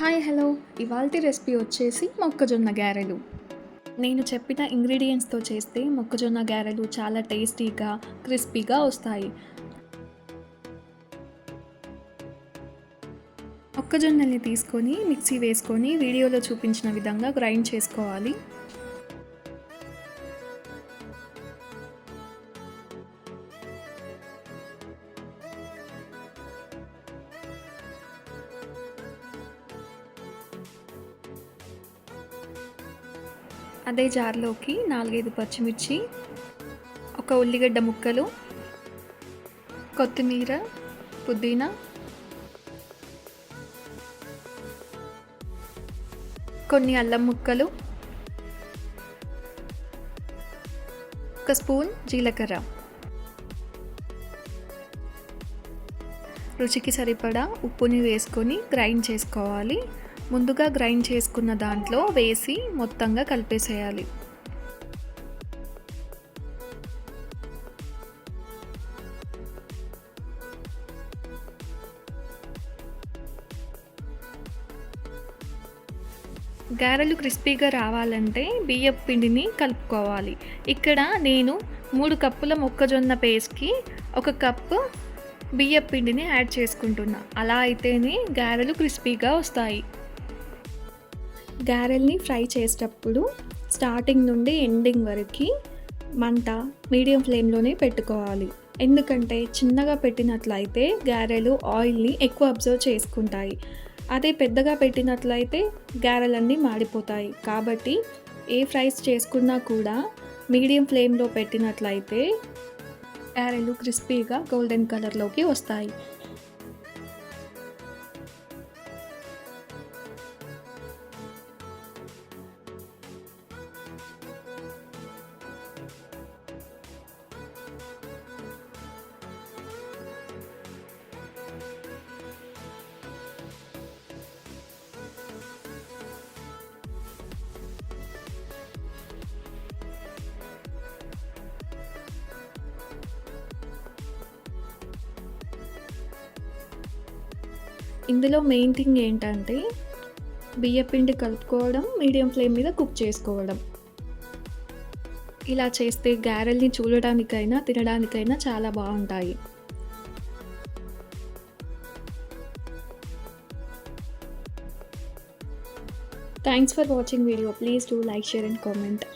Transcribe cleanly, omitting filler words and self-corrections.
Hi hello ఇవాల్టి recipe వచ్చేసి మొక్కజొన్న గారెలు. నేను చెప్పిన ఇంగ్రీడియంట్స్తో చేస్తే మొక్కజొన్న గారెలు చాలా టేస్టీగా క్రిస్పీగా వస్తాయి. మొక్కజొన్నల్ని తీసుకొని మిక్సీ వేసుకొని వీడియోలో చూపించిన విధంగా గ్రైండ్ చేసుకోవాలి. అదే జార్లోకి 4-5 పచ్చిమిర్చి, ఒక ఉల్లిగడ్డ ముక్కలు, కొత్తిమీర, పుదీనా, కొన్ని అల్లం ముక్కలు, ఒక స్పూన్ జీలకర్ర, రుచికి సరిపడా ఉప్పుని వేసుకొని గ్రైండ్ చేసుకోవాలి. ముందుగా గ్రైండ్ చేసుకున్న దాంట్లో వేసి మొత్తంగా కలిపేసేయాలి. గారెలు క్రిస్పీగా రావాలంటే బియ్యపు పిండిని కలుపుకోవాలి. ఇక్కడ నేను 3 కప్పుల మొక్కజొన్న పేస్ట్కి 1 కప్పు బియ్యపు పిండిని యాడ్ చేసుకుంటున్నా. అలా అయితేనే గారెలు క్రిస్పీగా వస్తాయి. గారెల్ని ఫ్రై చేసేటప్పుడు స్టార్టింగ్ నుండి ఎండింగ్ వరకు మంట మీడియం ఫ్లేమ్లోనే పెట్టుకోవాలి. ఎందుకంటే చిన్నగా పెట్టినట్లయితే గారెలు ఆయిల్ని ఎక్కువ అబ్జర్వ్ చేసుకుంటాయి. అదే పెద్దగా పెట్టినట్లయితే గారెలన్నీ మాడిపోతాయి. కాబట్టి ఏ ఫ్రైస్ చేసుకున్నా కూడా మీడియం ఫ్లేమ్లో పెట్టినట్లయితే గారెలు క్రిస్పీగా గోల్డెన్ కలర్లోకి వస్తాయి. ఇందులో మెయిన్ థింగ్ ఏంటంటే బియ్యపిండి కలుపుకోవడం, మీడియం ఫ్లేమ్ మీద కుక్ చేసుకోవడం. ఇలా చేస్తే గారెల్ని చూడడానికైనా తినడానికైనా చాలా బాగుంటాయి. Thanks for watching video. Please do like, share and comment.